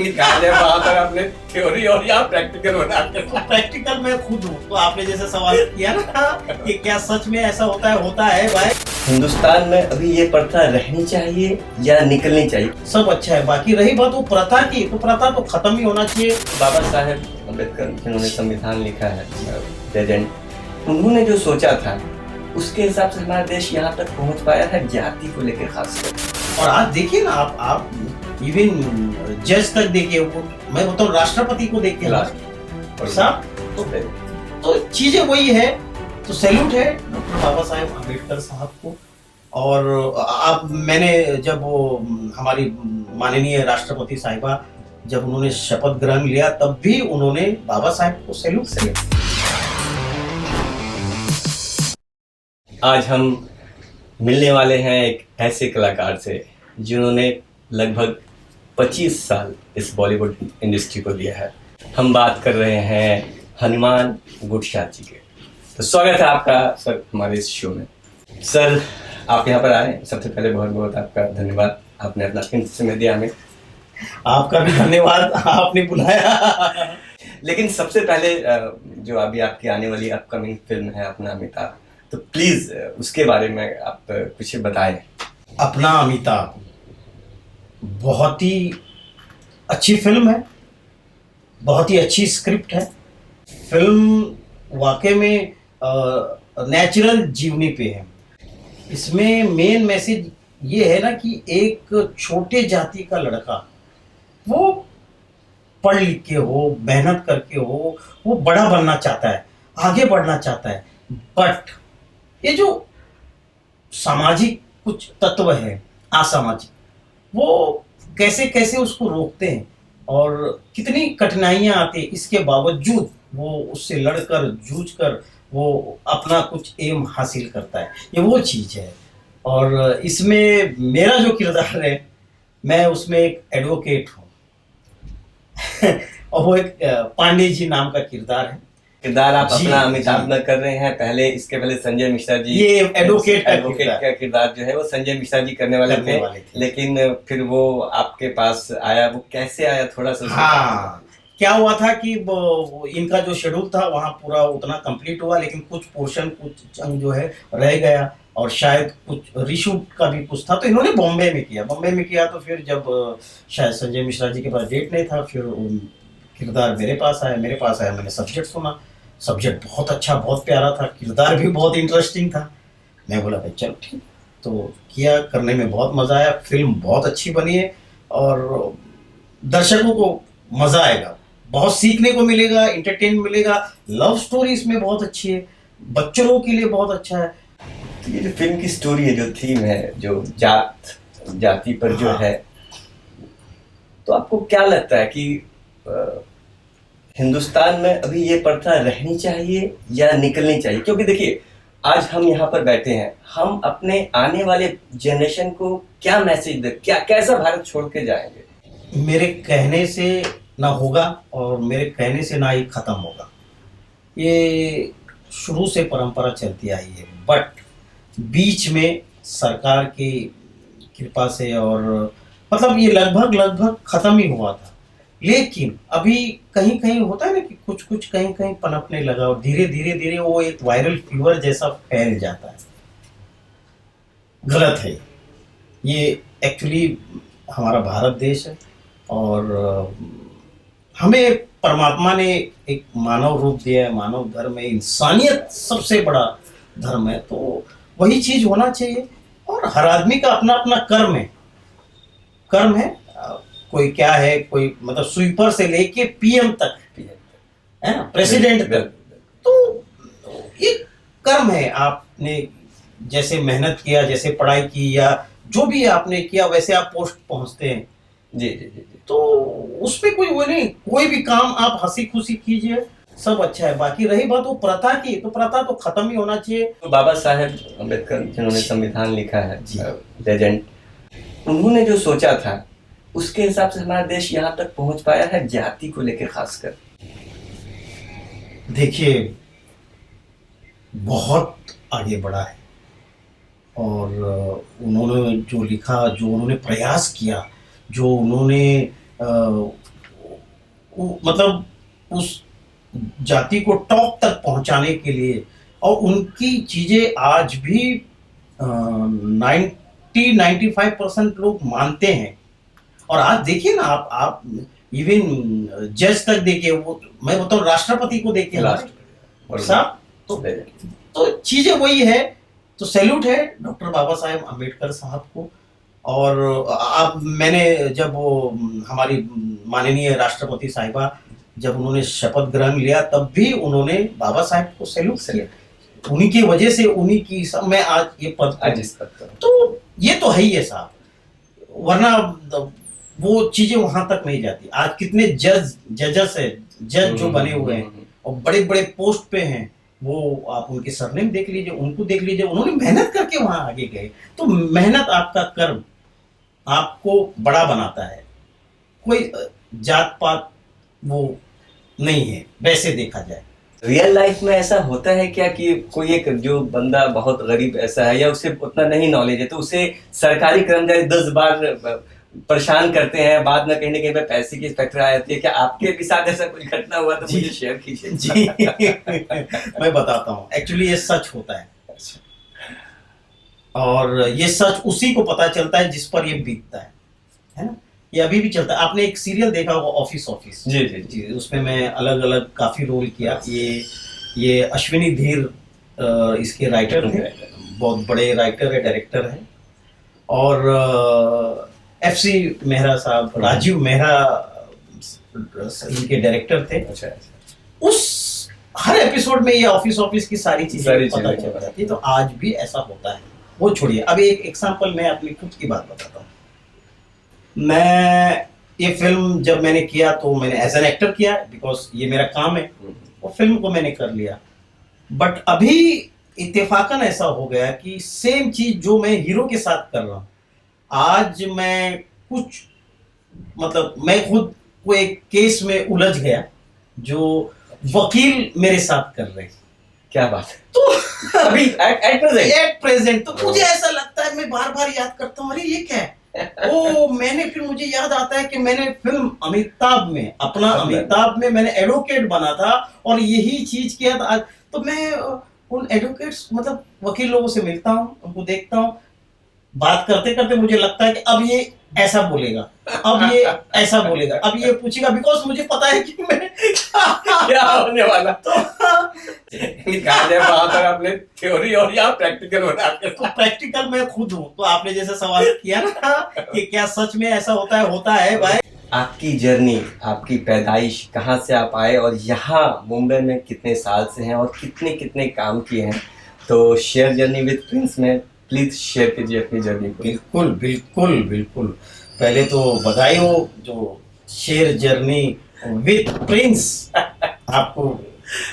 दिखाया जाए, वहां पर आपने थ्योरी और यहाँ प्रैक्टिकल बना के। प्रैक्टिकल मैं खुद हूँ, तो आपने जैसे सवाल किया ना कि क्या सच में ऐसा होता है भाई। हिंदुस्तान में अभी ये प्रथा रहनी चाहिए या निकलनी चाहिए? सब अच्छा है, बाकी रही बात वो प्रथा की, तो प्रथा तो खत्म ही होना चाहिए। बाबा साहेब अम्बेडकर जिन्होंने संविधान लिखा है, लेजेंड, उन्होंने जो सोचा था उसके हिसाब से हमारा देश यहाँ तक पहुँच पाया है, जाति को लेकर खासकर। और आज देखिए ना आप इवन जज तक देखिए, वो मैं बताऊँ राष्ट्रपति को देखिए और साहब, तो चीजें वही है। तो सैल्यूट है डॉक्टर बाबा साहेब अम्बेडकर साहब को। और मैंने जब वो हमारी माननीय राष्ट्रपति साहिबा जब उन्होंने शपथ ग्रहण लिया, तब भी उन्होंने बाबा साहेब को सैल्यूट किया। आज हम मिलने वाले हैं एक ऐसे कलाकार से जिन्होंने लगभग 25 साल इस बॉलीवुड इंडस्ट्री को दिया है। हम बात कर रहे हैं हनुमान गुडशाद जी के। तो स्वागत है आपका सर हमारे इस शो में। सर, आप यहाँ पर आए, सबसे पहले बहुत बहुत आपका धन्यवाद, आपने अपना कीमती समय दिया हमें। आपका भी धन्यवाद, आपने बुलाया। लेकिन सबसे पहले जो अभी आपकी आने वाली अपकमिंग फिल्म है अपना अमिताभ, तो प्लीज उसके बारे में आप कुछ बताएं। अपना अमिताभ बहुत ही अच्छी फिल्म है, बहुत ही अच्छी स्क्रिप्ट है। फिल्म वाकई में नेचुरल जीवनी पे है। इसमें मेन मैसेज ये है ना कि एक छोटे जाति का लड़का, वो पढ़ लिख के हो, मेहनत करके हो, वो बड़ा बनना चाहता है, आगे बढ़ना चाहता है, बट ये जो सामाजिक कुछ तत्व है, असामाजिक, वो कैसे कैसे उसको रोकते हैं और कितनी कठिनाइयां आती हैं, इसके बावजूद वो उससे लड़कर जूझकर वो अपना कुछ एम हासिल करता है। ये वो चीज़ है। और इसमें मेरा जो किरदार है, मैं उसमें एक एडवोकेट हूँ और वो एक पांडे जी नाम का किरदार है। किरदार आप अपना अमिताभ में कर रहे हैं। पहले इसके पहले संजय मिश्रा जी, ये एडवोकेट का किरदार जो है वो संजय मिश्रा जी करने वाले थे। लेकिन फिर वो आपके पास आया, वो कैसे आया, थोड़ा सा? हाँ, क्या हुआ था कि इनका जो शेड्यूल था वहाँ पूरा उतना कंप्लीट हुआ, लेकिन कुछ पोर्शन, कुछ अंग जो है रह गया, और शायद कुछ रीशूट का भी कुछ था, तो इन्होंने बॉम्बे में किया। तो फिर जब शायद संजय मिश्रा जी के पास डेट नहीं था, फिर किरदार मेरे पास आया। मैंने सब्जेक्ट सुना, सब्जेक्ट बहुत अच्छा, बहुत प्यारा था, किरदार भी बहुत इंटरेस्टिंग था। मैं बोला भाई चलो ठीक, तो किया, करने में बहुत मज़ा आया। फिल्म बहुत अच्छी बनी है और दर्शकों को मज़ा आएगा, बहुत सीखने को मिलेगा, एंटरटेन मिलेगा। लव स्टोरी इसमें बहुत अच्छी है, बच्चों के लिए बहुत अच्छा है। तो ये जो फिल्म की स्टोरी है, जो थीम है, जो जाति पर जो है, तो आपको क्या लगता है कि हिंदुस्तान में अभी ये प्रथा रहनी चाहिए या निकलनी चाहिए? क्योंकि देखिए, आज हम यहाँ पर बैठे हैं, हम अपने आने वाले जनरेशन को क्या मैसेज दे, कैसा भारत छोड़ के जाएंगे? मेरे कहने से ना होगा और मेरे कहने से ना ही खत्म होगा। ये शुरू से परंपरा चलती आई है, बट बीच में सरकार की कृपा से, और मतलब ये लगभग खत्म ही हुआ था। लेकिन अभी कहीं कहीं होता है ना कि कुछ कहीं कहीं पनपने लगा, और धीरे वो एक वायरल फीवर जैसा फैल जाता है। गलत है ये। एक्चुअली हमारा भारत देश है और हमें परमात्मा ने एक मानव रूप दिया है। मानव धर्म है, इंसानियत सबसे बड़ा धर्म है, तो वही चीज होना चाहिए। और हर आदमी का अपना अपना कर्म है। कोई क्या है, कोई मतलब स्वीपर से लेके पीएम तक है ना, प्रेसिडेंट तक, तो ये कर्म है। आपने जैसे मेहनत किया, जैसे पढ़ाई की, या जो भी आपने किया, वैसे आप पोस्ट पहुंचते हैं। जी। तो उसमें कोई वो नहीं, कोई भी काम आप हंसी खुशी कीजिए, सब अच्छा है। बाकी रही बात वो प्रथा की, तो प्रथा तो खत्म ही होना चाहिए। तो बाबा साहेब अम्बेडकर जिन्होंने संविधान लिखा है, लेजेंड, उन्होंने जो सोचा था उसके हिसाब से हमारा देश यहाँ तक पहुंच पाया है, जाति को लेकर खासकर। देखिए, बहुत आगे बढ़ा है। और उन्होंने जो लिखा, जो उन्होंने प्रयास किया, जो उन्होंने मतलब उस जाति को टॉप तक पहुंचाने के लिए, और उनकी चीजें आज भी 90-95% लोग मानते हैं। और आज देखिए ना, आप इवन जज तक देखिए, वो मैं बताऊं राष्ट्रपति को देखिए साहब, तो चीजें वही है। तो सैल्यूट है डॉक्टर बाबा साहेब अम्बेडकर साहब को। और आप मैंने जब वो हमारी माननीय राष्ट्रपति साहिबा जब उन्होंने शपथ ग्रहण लिया, तब भी उन्होंने बाबा साहेब को सैल्यूट किया। उन्हीं की वजह से, उन्हीं की सब मैं आज ये पद तो ये तो है ही है साहब, वरना वो चीजें वहां तक नहीं जाती। आज कितने जजेस है, जज जो बने हुए हैं और बड़े बड़े पोस्ट पे हैं, वो आप उनके सरनेम देख लीजिए, उनको देख लीजिए, उन्होंने मेहनत करके वहां आगे गए। तो मेहनत, आपका कर्म आपको बड़ा बनाता है। कोई जात पात वो नहीं है वैसे देखा जाए। रियल लाइफ में ऐसा होता है क्या कि कोई एक जो बंदा बहुत गरीब ऐसा है या उसे उतना नहीं नॉलेज है, तो उसे सरकारी कर्मचारी 10 बार परेशान करते हैं, बाद में कहीं ना कहीं पे पैसे की फैक्टर आ जाती है। क्या आपके भी साथ ऐसा कुछ घटना हुआ तो मुझे शेयर कीजिए। जी मैं बताता हूँ, एक्चुअली ये सच होता है। और ये सच उसी को पता चलता है जिस पर ये बीतता है ना। ये अभी भी चलता है। आपने एक सीरियल देखा होगा, ऑफिस। जी जी जी, उसमें मैं अलग अलग काफी रोल किया। ये अश्विनी धीर इसके राइटर थे, बहुत बड़े राइटर है, डायरेक्टर है। और FC मेहरा साहब, राजीव मेहरा इनके डायरेक्टर थे। अच्छा। उस हर एपिसोड में ये ऑफिस की सारी चीजें पता चल जाती है। तो आज भी ऐसा होता है। वो छोड़िए, अभी एक एग्जांपल मैं अपनी खुद की बात बताता हूँ। मैं ये फिल्म जब मैंने किया तो मैंने एज एन एक्टर किया, बिकॉज ये मेरा काम है, और फिल्म को मैंने कर लिया। बट अभी इत्तेफाकन ऐसा हो गया कि सेम चीज जो मैं हीरो के साथ कर रहा हूँ, आज मैं कुछ मतलब मैं खुद को एक केस में उलझ गया जो वकील मेरे साथ कर रहे हैं। क्या बात है। तो अभी एट प्रेजेंट तो मुझे ऐसा लगता है, मैं बार बार याद करता हूँ, अरे ये क्या है। फिर मुझे याद आता है कि मैंने फिल्म अमिताभ में मैंने एडवोकेट बना था और यही चीज किया था। तो मैं उन एडवोकेट्स मतलब वकील लोगों से मिलता हूँ, उनको देखता हूँ, बात करते करते मुझे लगता है कि अब ये ऐसा बोलेगा, अब ये ऐसा बोलेगा, अब ये पूछेगा, बिकॉज मुझे पता है कि मैं क्या होने वाला। तो वहां पर आपने थ्योरी और या प्रैक्टिकल बना के। तो प्रैक्टिकल मैं खुद हूँ। तो आपने जैसे सवाल किया ना कि क्या सच में ऐसा होता है भाई। आपकी जर्नी, आपकी पैदाइश, कहाँ से आप आए और यहाँ मुंबई में कितने साल से हैं और कितने कितने काम किए हैं, तो शेयर जर्नी विद प्रिंस में प्लीज शेयर कीजिए अपनी जर्नी को। बिल्कुल बिल्कुल बिल्कुल। पहले तो बधाई हो जो शेयर जर्नी विद प्रिंस, आपको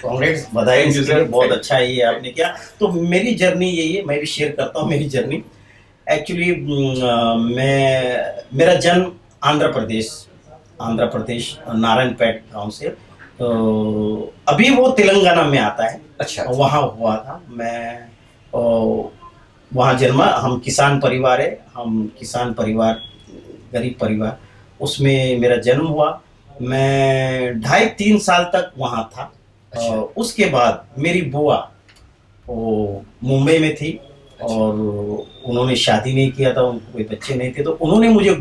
कांग्रेस, बधाई, बहुत अच्छा है ये आपने किया। तो मेरी जर्नी यही है, मैं भी शेयर करता हूँ मेरी जर्नी। एक्चुअली मेरा जन्म आंध्र प्रदेश नारायणपेट गांव से, तो अभी वो तेलंगाना में आता है। अच्छा। वहाँ हुआ था मैं, वहाँ जन्मा। हम किसान परिवार है, गरीब परिवार, उसमें मेरा जन्म हुआ। मैं 2.5-3 साल तक वहाँ था। अच्छा। उसके बाद मेरी बुआ वो मुंबई में थी। अच्छा। और उन्होंने शादी नहीं किया था, उनको कोई बच्चे नहीं थे, तो उन्होंने मुझे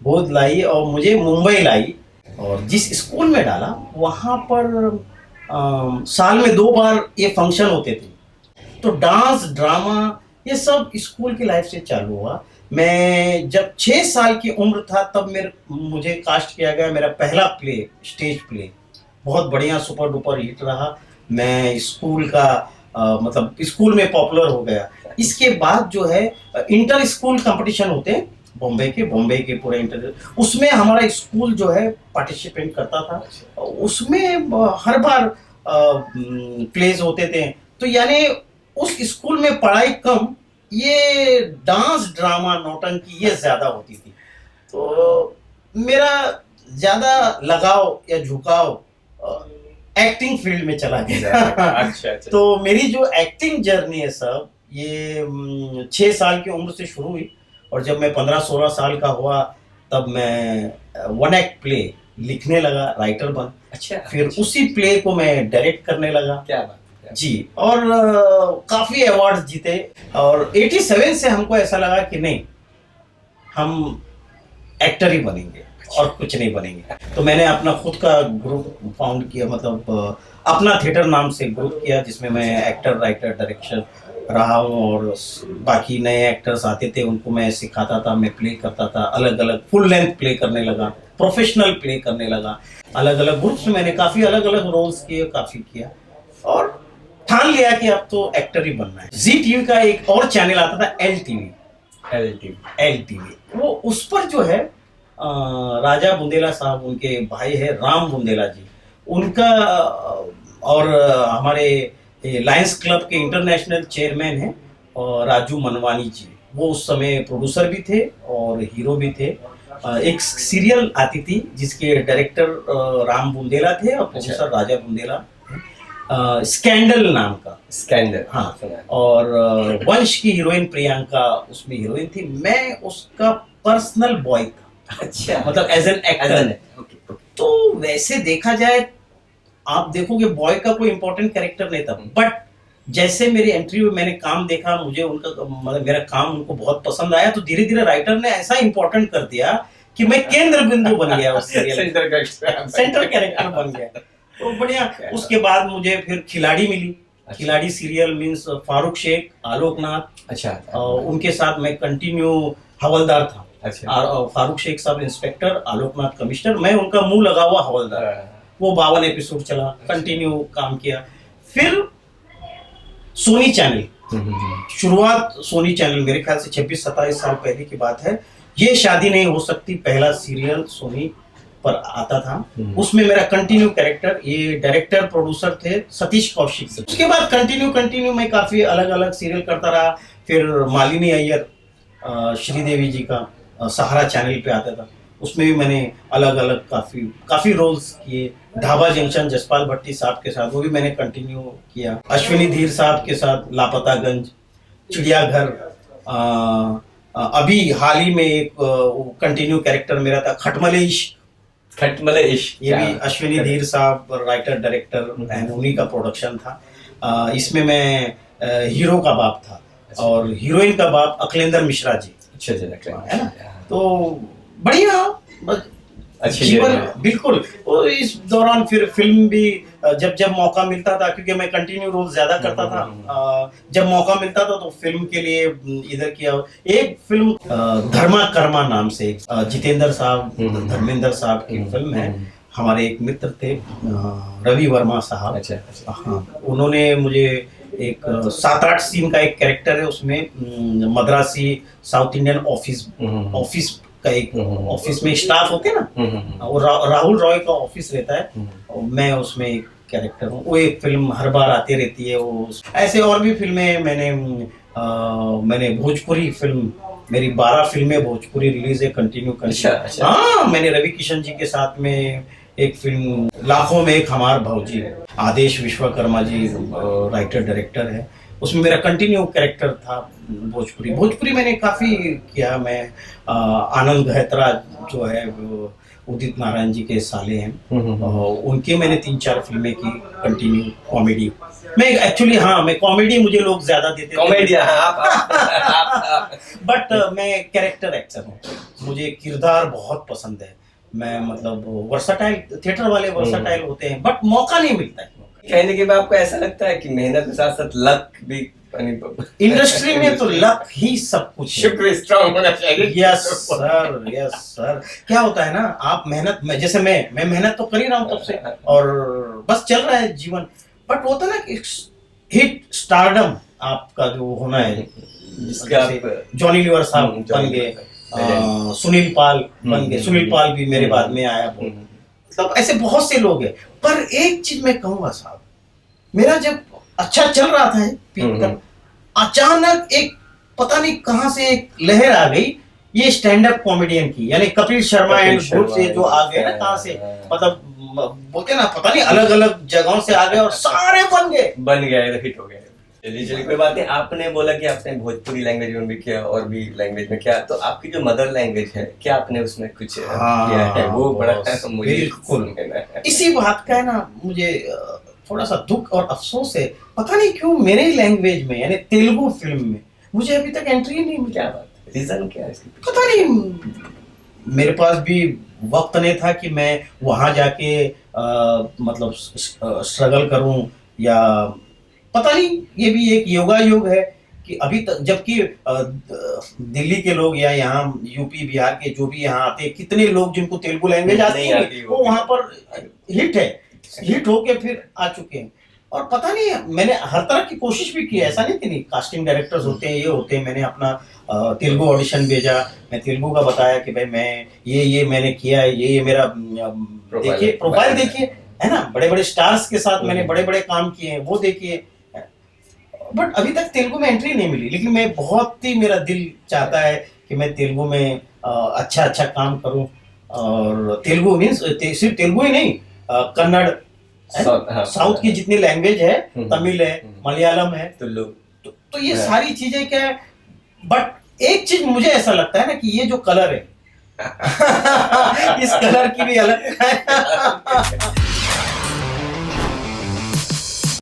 गोद लाई और मुझे मुंबई लाई। और जिस स्कूल में डाला वहाँ पर साल में 2 बार ये फंक्शन होते थे, तो डांस ड्रामा ये सब स्कूल की लाइफ से चालू हुआ। मैं जब 6 साल की उम्र था तब मुझे कास्ट किया गया। मेरा पहला स्टेज प्ले बहुत बढ़िया सुपर डुपर हिट रहा। मैं स्कूल का मतलब स्कूल में पॉपुलर हो गया। इसके बाद जो है इंटर स्कूल कंपटीशन होते हैं बॉम्बे के पूरे इंटर, उसमें हमारा स्कूल जो है पार्टिसिपेट करता था। उसमें हर बार प्लेज होते थे। तो यानी उस स्कूल में पढ़ाई कम, ये डांस ड्रामा नौटंकी ये ज्यादा होती थी। तो मेरा ज्यादा लगाव या झुकाव एक्टिंग फील्ड में चला गया। अच्छा। तो मेरी जो एक्टिंग जर्नी है सब, ये 6 साल की उम्र से शुरू हुई। और जब मैं 15-16 साल का हुआ तब मैं 1 एक्ट प्ले लिखने लगा, राइटर बन। अच्छा, फिर उसी प्ले को मैं डायरेक्ट करने लगा। क्या बात है। जी, और काफी अवार्ड्स जीते। और 87 से हमको ऐसा लगा कि नहीं, हम एक्टर ही बनेंगे और कुछ नहीं बनेंगे। तो मैंने अपना खुद का ग्रुप फाउंड किया, मतलब अपना थिएटर नाम से ग्रुप किया, जिसमें मैं एक्टर, राइटर, डायरेक्टर रहा हूँ। और बाकी नए एक्टर्स आते थे, उनको मैं सिखाता था, मैं प्ले करता था, अलग अलग फुल लेंथ प्ले करने लगा, प्रोफेशनल प्ले करने लगा। अलग अलग ग्रुप्स में मैंने काफ़ी अलग अलग रोल्स किए, काफ़ी किया, और ठान लिया कि अब तो एक्टर ही बनना है। जी टीवी का एक और चैनल आता था, एल टीवी। वो उस पर जो है राजा बुंदेला साहब, उनके भाई है राम बुंदेला जी, उनका और हमारे लायंस क्लब के इंटरनेशनल चेयरमैन हैं और राजू मनवानी जी, वो उस समय प्रोड्यूसर भी थे और हीरो भी थे। एक सीरियल आती थी जिसके डायरेक्टर राम बुंदेला थे और प्रोड्यूसर राजा बुंदेला, स्कैंडल नाम का। स्कैंडल, हाँ। और वंश की हीरोइन प्रियंका उसमें हीरोइन थी, मैं उसका पर्सनल बॉय था। अच्छा, मतलब एज एन एक्टर। तो वैसे देखा जाए, आप देखोगे बॉय का कोई इंपॉर्टेंट कैरेक्टर नहीं था, बट जैसे मेरी एंट्री हुई, मैंने काम देखा, मुझे उनका मतलब मेरा काम उनको बहुत पसंद आया, तो धीरे धीरे राइटर ने ऐसा इंपॉर्टेंट कर दिया कि मैं केंद्र बिंदु बन गया उस सीरियल, सेंटर कैरेक्टर बन गया। तो बढ़िया। उसके बाद मुझे फिर खिलाड़ी मिली। खिलाड़ी सीरियल मीन्स फारूक शेख, आलोकनाथ, अच्छा, उनके साथ मैं कंटिन्यू हवलदार था। अच्छा, और फारूक शेख साहब इंस्पेक्टर, आलोकनाथ कमिश्नर, मैं उनका मुंह लगा हुआ हवलदार। वो 52 एपिसोड चला, कंटिन्यू काम किया। फिर सोनी चैनल, शुरुआत सोनी चैनल, मेरे ख्याल से 26-27 साल पहले की बात है। ये शादी नहीं हो सकती, पहला सीरियल सोनी पर आता था। उसमें मेरा कंटिन्यू कैरेक्टर, ये डायरेक्टर प्रोड्यूसर थे सतीश कौशिक। उसके बाद कंटिन्यू मैं काफी अलग अलग सीरियल करता रहा। फिर मालिनी अय्यर, श्रीदेवी जी का सहारा चैनल पे आता था, उसमें भी मैंने अलग अलग काफी रोल्स किए। ढाबा जंक्शन जसपाल भट्टी साहब के साथ, वो भी मैंने कंटिन्यू किया। अश्विनी धीर साहब के साथ लापतागंज, चिड़ियाघर। अभी हाल ही में एक कंटिन्यू कैरेक्टर मेरा था खटमले इश्क। ये भी अश्विनी धीर साहब राइटर डायरेक्टर एंड उन्हीं का प्रोडक्शन था। इसमें मैं हीरो का बाप था और हीरोइन का बाप अखिलेंद्र मिश्रा जी। अच्छा, है ना? तो बढ़िया, अच्छी जीवन बिल्कुल। और इस दौरान फिर फिल्म भी जब मौका मिलता था, क्योंकि मैं कंटिन्यू रोल ज्यादा करता था, जब मौका मिलता था तो फिल्म के लिए इधर किया। एक फिल्म धर्मा कर्मा नाम से, जितेंद्र साहब, धर्मेंद्र साहब की फिल्म है। हमारे एक मित्र थे रवि वर्मा साहब। अच्छा। हाँ, उन्होंने मुझे एक 7-8 सीन का एक कैरेक्टर है उसमें, मद्रासी साउथ इंडियन ऑफिस का एक ऑफिस में स्टाफ होते हैं ना, और राहुल रॉय का ऑफिस रहता है, और मैं उसमें एक कैरेक्टर हूँ। वो एक फिल्म हर बार आती रहती है। वो ऐसे और भी फिल्में मैंने भोजपुरी फिल्म, मेरी 12 फिल्में भोजपुरी रिलीज है कंटिन्यू कर। अच्छा। हाँ, मैंने रवि किशन जी के साथ में एक फिल्म लाखों में एक हमार भौजी, आदेश विश्वकर्मा जी राइटर डायरेक्टर है, उसमें मेरा कंटिन्यू कैरेक्टर था भोजपुरी मैंने काफ़ी किया। मैं आनंद गहतरा जो है उदित नारायण जी के साले हैं, उनके मैंने 3-4 फिल्में की कंटिन्यू कॉमेडी। मैं एक्चुअली, हाँ, मैं कॉमेडी मुझे लोग ज्यादा देते कॉमेडी, बट मैं कैरेक्टर एक्टर हूँ, मुझे किरदार बहुत पसंद है। मैं मतलब वर्सटाइल, थिएटर वाले वर्सटाइल होते हैं, बट मौका नहीं मिलता है। कहने के बाद आपको ऐसा लगता है कि मेहनत के साथ साथ लक भी, इंडस्ट्री में तो लक ही सब कुछ, शुक्र स्ट्रांग होना चाहिए। Yes sir. क्या होता है ना, आप मेहनत में, जैसे मैं मेहनत तो कर ही रहा हूँ तब से, और बस चल रहा है जीवन, बट होता है ना कि हिट स्टारडम आपका जो होना है, जॉनी लीवर साहब बन गए, सुनील पाल बन गए, सुनील पाल भी मेरे बाद में आया, मतलब ऐसे बहुत से लोग हैं। पर एक चीज मैं कहूंगा साहब, मेरा जब अच्छा चल रहा था पीक तक, अचानक एक पता नहीं कहां से एक लहर आ गई, ये स्टैंड अप कॉमेडियन की, यानी कपिल शर्मा एंड ग्रुप से जो आ गए ना, कहां से, मतलब बोलते ना, पता नहीं अलग अलग जगहों से आ गए और सारे बन गए, हिट हो गए। चलिए चलिए, कोई बात नहीं। आपने बोला कि आपने भोजपुरी लैंग्वेज में भी किया और भी लैंग्वेज में किया, तो आपकी जो मदर लैंग्वेज है, क्या आपने उसमें कुछ किया है? वो बड़ा मुझे बिल्कुल। सुनना है। इसी बात का है ना, मुझे थोड़ा सा दुख और अफसोस है, पता नहीं क्यों मेरे ही लैंग्वेज में यानी तेलुगु फिल्म में मुझे अभी तक एंट्री ही नहीं मिली। क्या बात है, रीजन क्या है इसकी? पता नहीं, मेरे पास भी वक्त नहीं था कि मैं वहां जाके मतलब स्ट्रगल करूं, या पता नहीं, ये भी एक योगा योग है कि अभी तक, जबकि दिल्ली के लोग या यहाँ यूपी बिहार के जो भी यहाँ आते हैं, कितने लोग जिनको तेलुगु लैंग्वेज आती नहीं है आती, वो वहां पर हिट है, हिट होके फिर आ चुके हैं। और पता नहीं, मैंने हर तरह की कोशिश भी की है, ऐसा नहीं कि नहीं, कास्टिंग डायरेक्टर्स होते हैं, ये होते हैं, मैंने अपना तेलुगु ऑडिशन भेजा, मैं तेलुगु का बताया कि भाई मैं ये मैंने किया है, ये मेरा देखिए प्रोफाइल देखिए, है ना, बड़े बड़े स्टार्स के साथ मैंने बड़े बड़े काम किए हैं, वो देखिए। बट अभी तक तेलुगु में एंट्री नहीं मिली, लेकिन मैं बहुत ही, मेरा दिल चाहता है कि मैं तेलुगु में अच्छा अच्छा काम करूं। और तेलुगु मीन्स सिर्फ तेलुगु ही नहीं, कन्नड़, साउथ की जितनी लैंग्वेज है, तमिल है, मलयालम है, तो ये सारी चीजें क्या है। बट एक चीज मुझे ऐसा लगता है ना कि ये जो कलर है इस कलर की भी अलग